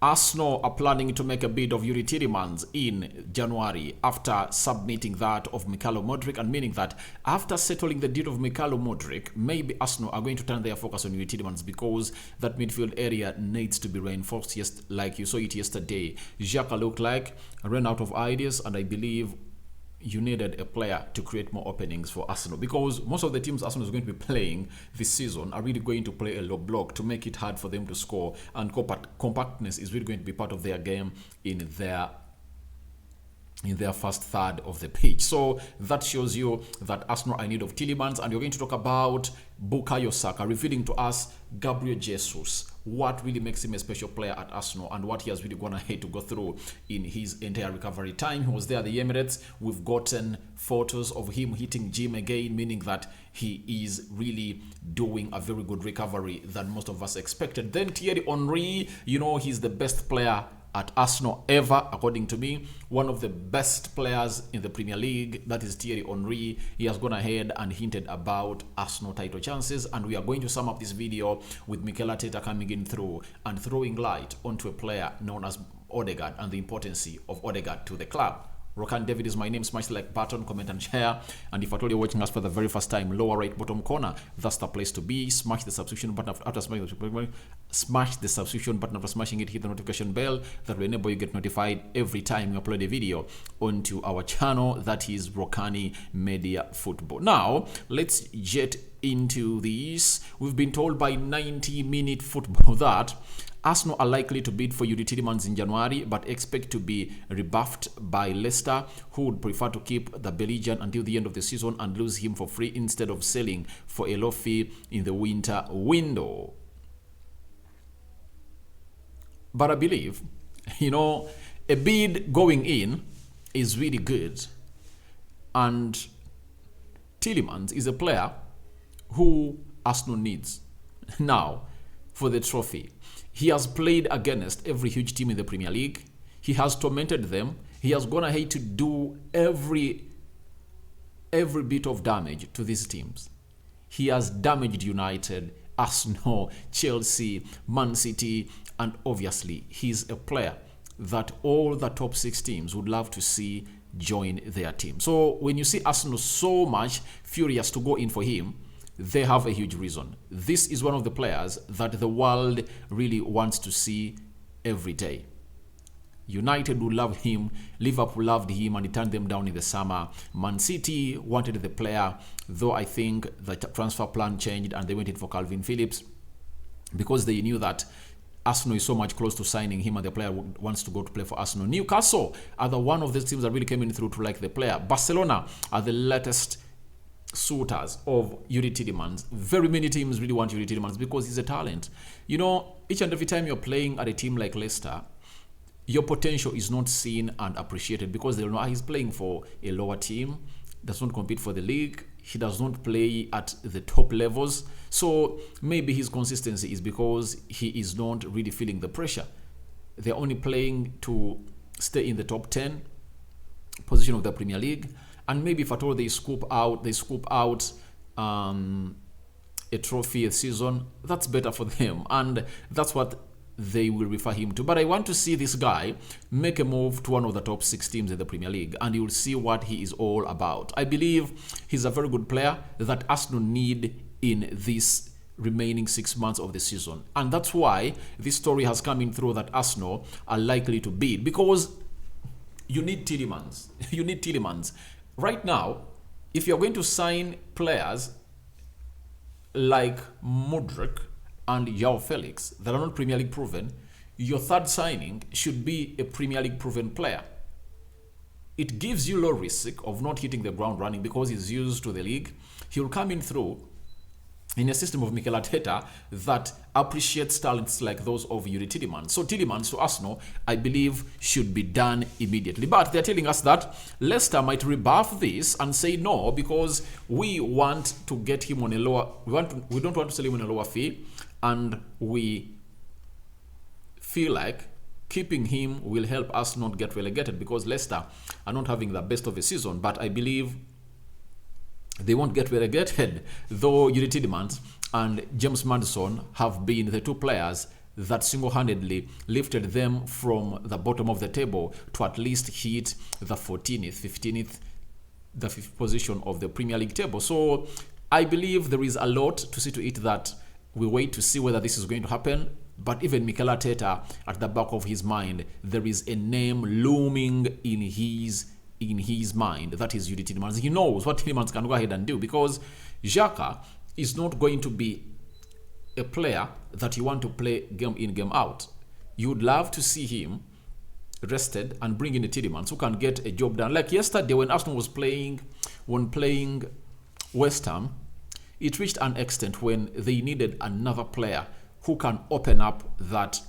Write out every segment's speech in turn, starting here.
Arsenal are planning to make a bid of Yuri Tielemans in January after submitting that of Mykhailo Mudryk, and meaning that after settling the deal of Mykhailo Mudryk, maybe Arsenal are going to turn their focus on Yuri Tielemans because that midfield area needs to be reinforced. Just like you saw it yesterday, Xhaka looked like ran out of ideas, and I believe you needed a player to create more openings for Arsenal, because most of the teams Arsenal is going to be playing this season are really going to play a low block to make it hard for them to score, and compactness is really going to be part of their game in their first third of the pitch. So that shows you that Arsenal are in need of Tielemans, and you're going to talk about Bukayo Saka revealing to us Gabriel Jesus, what really makes him a special player at Arsenal and what he has really gone ahead to go through in his entire recovery time. He was there at the Emirates. We've gotten photos of him hitting gym again, meaning that he is really doing a very good recovery than most of us expected. Then Thierry Henry, he's the best player at Arsenal ever, according to me. One of the best players in the Premier League, that is Thierry Henry. He has gone ahead and hinted about Arsenal title chances, and we are going to sum up this video with Mikel Arteta coming in through and throwing light onto a player known as Odegaard and the importance of Odegaard to the club. Rokani David is my name. Smash the like button, comment and share. And if at all you're watching us for the very first time, lower right bottom corner, that's the place to be. Smash the subscription button after smashing it. Hit the notification bell that will enable you get notified every time we upload a video onto our channel. That is Rokani Media Football. Now let's get into this. We've been told by 90-minute football that Arsenal are likely to bid for Yuri Tielemans in January, but expect to be rebuffed by Leicester, who would prefer to keep the Belgian until the end of the season and lose him for free instead of selling for a low fee in the winter window. But I believe, a bid going in is really good, and Tielemans is a player who Arsenal needs now for the trophy. He has played against every huge team in the Premier League. He has tormented them. He has gone ahead to do every bit of damage to these teams. He has damaged United, Arsenal, Chelsea, Man City, and obviously he's a player that all the top 6 teams would love to see join their team. So when you see Arsenal so much furious to go in for him, they have a huge reason. This is one of the players that the world really wants to see every day. United would love him, Liverpool loved him and he turned them down in the summer. Man City wanted the player, though I think the transfer plan changed and they went in for Calvin Phillips because they knew that Arsenal is so much close to signing him and the player wants to go to play for Arsenal. Newcastle are the one of those teams that really came in through to like the player. Barcelona are the latest suitors of Yuri Tielemans. Very many teams really want Yuri Tielemans because he's a talent. Each and every time you're playing at a team like Leicester, your potential is not seen and appreciated because they'll know he's playing for a lower team, does not compete for the league, he does not play at the top levels. So maybe his consistency is because he is not really feeling the pressure. They're only playing to stay in the top 10 position of the Premier League. And maybe if at all they scoop out a trophy a season, that's better for them. And that's what they will refer him to. But I want to see this guy make a move to one of the top 6 teams in the Premier League, and you'll see what he is all about. I believe he's a very good player that Arsenal need in this remaining 6 months of the season. And that's why this story has come in through that Arsenal are likely to bid, because you need Tielemans. You need Tielemans. Right now, if you're going to sign players like Mudryk and João Felix that are not Premier League proven, your third signing should be a Premier League proven player. It gives you low risk of not hitting the ground running because he's used to the league. He'll come in through in a system of Mikel Arteta that appreciates talents like those of Yuri Tielemans. So Tielemans to Arsenal, I believe, should be done immediately. But they're telling us that Leicester might rebuff this and say no, because we want to get him on a lower, we don't want to sell him on a lower fee, and we feel like keeping him will help us not get relegated because Leicester are not having the best of a season. But I believe they won't get relegated, though Yuri Tielemans and James Maddison have been the 2 players that single-handedly lifted them from the bottom of the table to at least hit the 14th, 15th, the 5th position of the Premier League table. So I believe there is a lot to see to it that we wait to see whether this is going to happen. But even Mikel Arteta, at the back of his mind, there is a name looming in his mind. That is Yuri Tielemans. He knows what Tielemans can go ahead and do, because Xhaka is not going to be a player that you want to play game in, game out. You would love to see him rested and bring in a Tielemans who can get a job done. Like yesterday when Arsenal was playing West Ham, it reached an extent when they needed another player who can open up that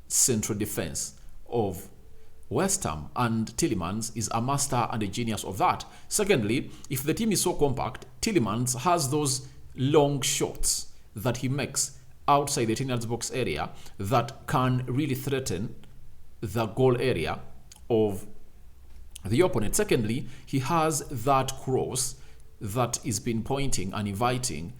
central defense of West Ham, and Tielemans is a master and a genius of that. Secondly, if the team is so compact, Tielemans has those long shots that he makes outside the 10 yards box area that can really threaten the goal area of the opponent. Secondly, he has that cross that is been pointing and inviting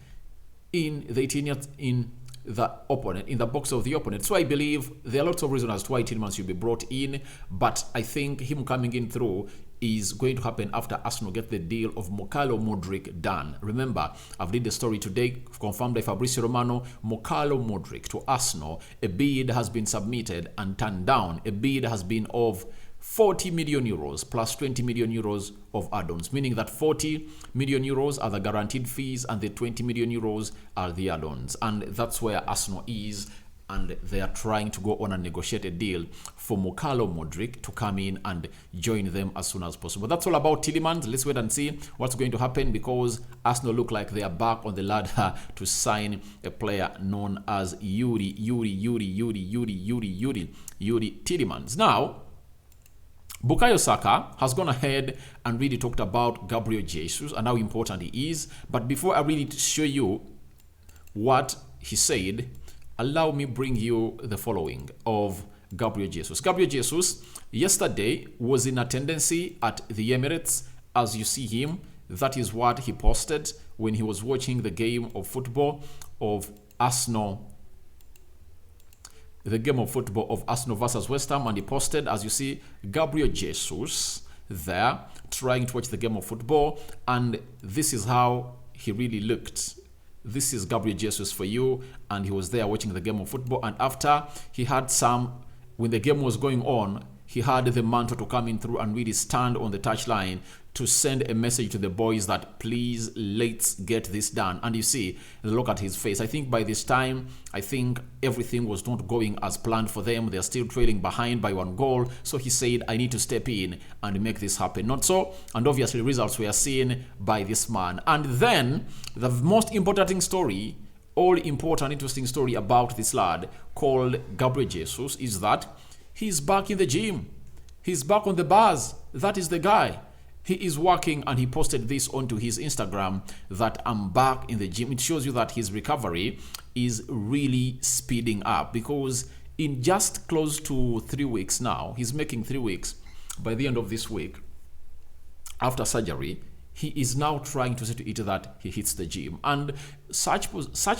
in the 18 yards in the opponent, in the box of the opponent. So I believe there are lots of reasons as to why Tielemans should be brought in, but I think him coming in through is going to happen after Arsenal get the deal of Mokalo Modric done. Remember, I've read the story today, confirmed by Fabrizio Romano. Mokalo Modric to Arsenal, a bid has been submitted and turned down. A bid has been of 40 million euros plus 20 million euros of add-ons, meaning that 40 million euros are the guaranteed fees and the 20 million euros are the add-ons. And that's where Arsenal is, and they are trying to go on and negotiate a deal for Mokalo Modric to come in and join them as soon as possible. That's all about Tielemans. Let's wait and see what's going to happen, because Arsenal look like they are back on the ladder to sign a player known as Yuri Tielemans. Now, Bukayo Saka has gone ahead and really talked about Gabriel Jesus and how important he is. But before I really show you what he said, allow me bring you the following of Gabriel Jesus. Gabriel Jesus yesterday was in attendance at the Emirates. As you see him, that is what he posted when he was watching the game of football of Arsenal. The game of football of Arsenal versus West Ham, and he posted, as you see, Gabriel Jesus there trying to watch the game of football, and this is how he really looked. This is Gabriel Jesus for you, and he was there watching the game of football. And after he had when the game was going on, he had the mantle to come in through and really stand on the touchline to send a message to the boys that please, let's get this done. And you see, look at his face. I think by this time, everything was not going as planned for them. They're still trailing behind by 1 goal. So he said, I need to step in and make this happen. Not so. And obviously, results were seen by this man. And then, the most important story, all-important, interesting story about this lad called Gabriel Jesus is that he's back in the gym. He's back on the bars. That is the guy. He is working, and he posted this onto his Instagram that I'm back in the gym. It shows you that his recovery is really speeding up, because in just close to 3 weeks now, he's making 3 weeks by the end of this week after surgery. He is now trying to see to it that he hits the gym. And such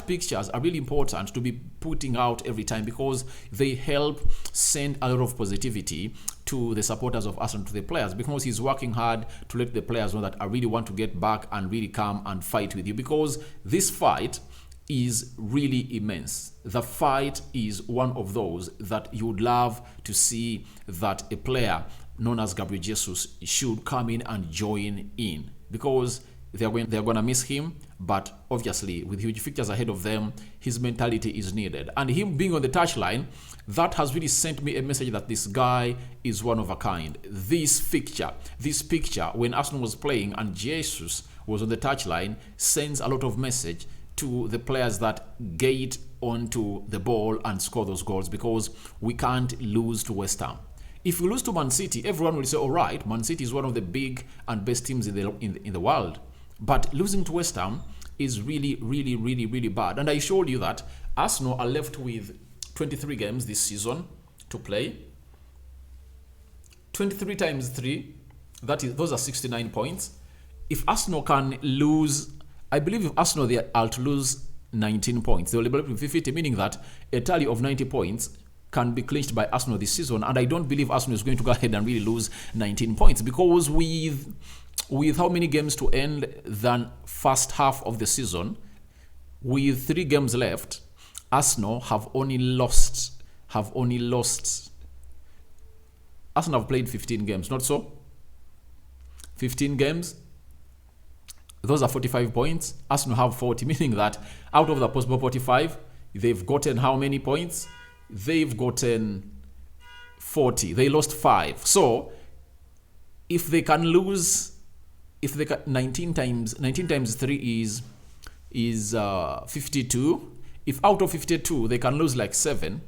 pictures are really important to be putting out every time, because they help send a lot of positivity to the supporters of Arsenal, to the players, because he's working hard to let the players know that I really want to get back and really come and fight with you, because this fight is really immense. The fight is one of those that you would love to see that a player known as Gabriel Jesus should come in and join in, because they're going to miss him, but obviously with huge fixtures ahead of them, his mentality is needed. And him being on the touchline, that has really sent me a message that this guy is one of a kind. This picture, when Arsenal was playing and Jesus was on the touchline, sends a lot of message to the players that get onto the ball and score those goals, because we can't lose to West Ham. If we lose to Man City, everyone will say, all right, Man City is one of the big and best teams in the world. But losing to West Ham is really, really, really, really bad. And I showed you that Arsenal are left with 23 games this season to play. 23 times 3, those are 69 points. If Arsenal can lose, I believe if Arsenal they are to lose 19 points. They will be left with 50, meaning that a tally of 90 points can be clinched by Arsenal this season. And I don't believe Arsenal is going to go ahead and really lose 19 points, because with how many games to end than first half of the season, with 3 games left, Arsenal have only lost. Arsenal have played 15 games, not so? 15 games. Those are 45 points. Arsenal have 40, meaning that out of the possible 45, they've gotten how many points? They've gotten 40. They lost 5. So if they can lose, 19 times 3 is 52. If out of 52 they can lose like 7,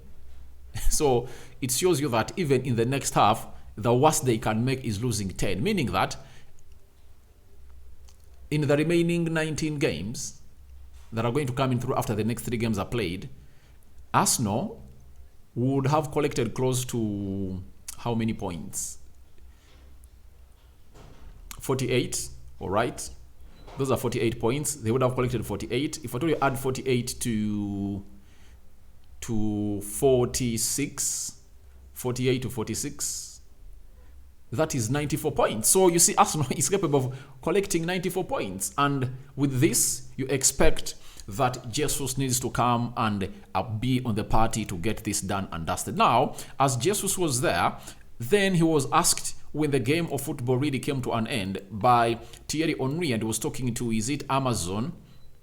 so it shows you that even in the next half, the worst they can make is losing 10, meaning that in the remaining 19 games that are going to come in through after the next 3 games are played, Arsenal would have collected close to how many points? 48, all right? Those are 48 points. They would have collected 48. If I told you add 48 to 46, 48 to 46, that is 94 points. So you see, Arsenal is capable of collecting 94 points. And with this, you expect that Jesus needs to come and be on the party to get this done and dusted. Now, as Jesus was there, then he was asked when the game of football really came to an end by Thierry Henry, and he was talking to, is it Amazon?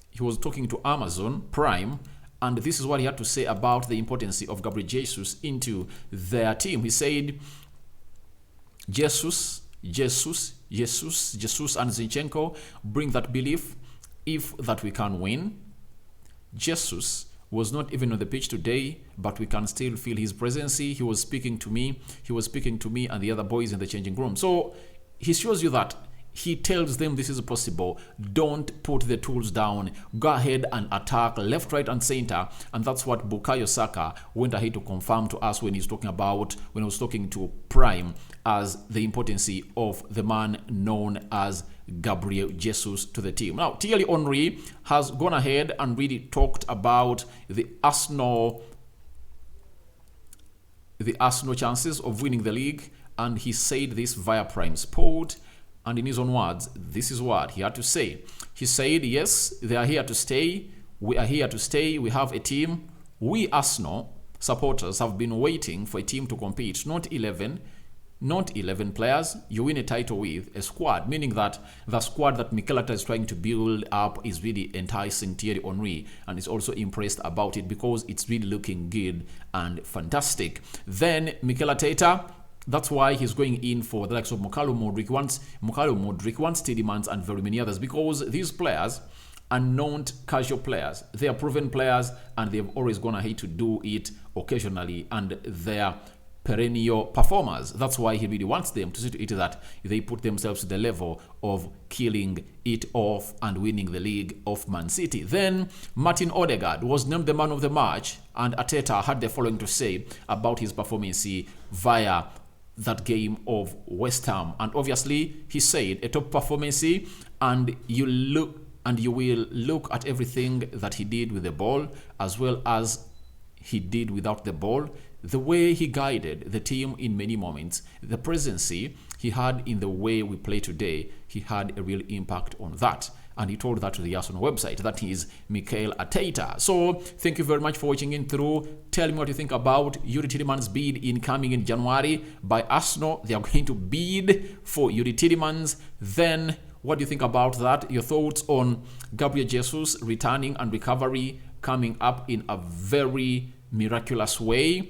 He was talking to Amazon Prime, and this is what he had to say about the importance of Gabriel Jesus into their team. He said, Jesus and Zinchenko bring that belief if that we can win. Jesus was not even on the pitch today, but we can still feel his presence. He was speaking to me. And the other boys in the changing room. So he shows you that he tells them this is possible. Don't put the tools down. Go ahead and attack left, right, and center. And that's what Bukayo Saka went ahead to confirm to us when he was talking to Prime, as the importance of the man known as Gabriel Jesus to the team. Now, Thierry Henry has gone ahead and really talked about the Arsenal chances of winning the league, and he said this via Prime Sport. And in his own words, this is what he had to say. He said, yes, they are here to stay. We are here to stay. We have a team. We Arsenal supporters have been waiting for a team to compete, not 11 players. You win a title with a squad, meaning that the squad that Mikel Arteta is trying to build up is really enticing Thierry Henry, and is also impressed about it because it's really looking good and fantastic. Then Mikel Arteta, that's why he's going in for the likes of Mukalo Modric wants Tielemans and very many others, because these players are not casual players. They are proven players, and they've always gone ahead to do it occasionally, and they're perennial performers. That's why he really wants them to see to it that they put themselves to the level of killing it off and winning the league of Man City. Then Martin Odegaard was named the man of the match, and Arteta had the following to say about his performance via that game of West Ham. And obviously he said a top performance, and you will look at everything that he did with the ball as well as he did without the ball, the way he guided the team in many moments, the presence he had in the way we play today. He had a real impact on that. And he told that to the Arsenal website. That is Mikel Arteta. So thank you very much for watching in through. Tell me what you think about Youri Tielemans' bid incoming in January by Arsenal. They are going to bid for Youri Tielemans. Then what do you think about that? Your thoughts on Gabriel Jesus returning and recovery coming up in a very miraculous way.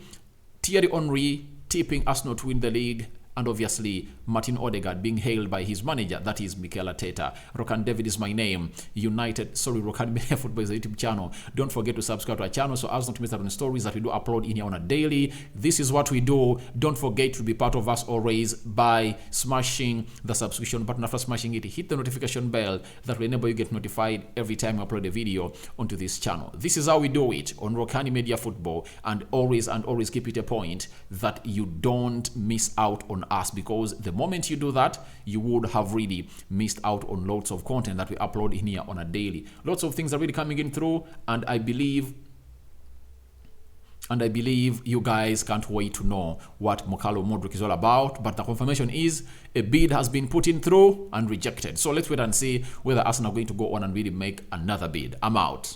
Thierry Henry tipping Arsenal to win the league. And obviously, Martin Odegaard being hailed by his manager, that is Mikel Arteta. Rokani David is my name. Rokani Media Football is a YouTube channel. Don't forget to subscribe to our channel so as not to miss out on stories that we do upload in here on a daily. This is what we do. Don't forget to be part of us always by smashing the subscription button. After smashing it, hit the notification bell that will enable you get notified every time we upload a video onto this channel. This is how we do it on Rokani Media Football, and always keep it a point that you don't miss out on us, because the moment you do that, you would have really missed out on lots of content that we upload in here on a daily. Lots of things are really coming in through, and I believe you guys can't wait to know what Mokalo Modric is all about. But the confirmation is a bid has been put in through and rejected. So let's wait and see whether Arsenal are going to go on and really make another bid. I'm out.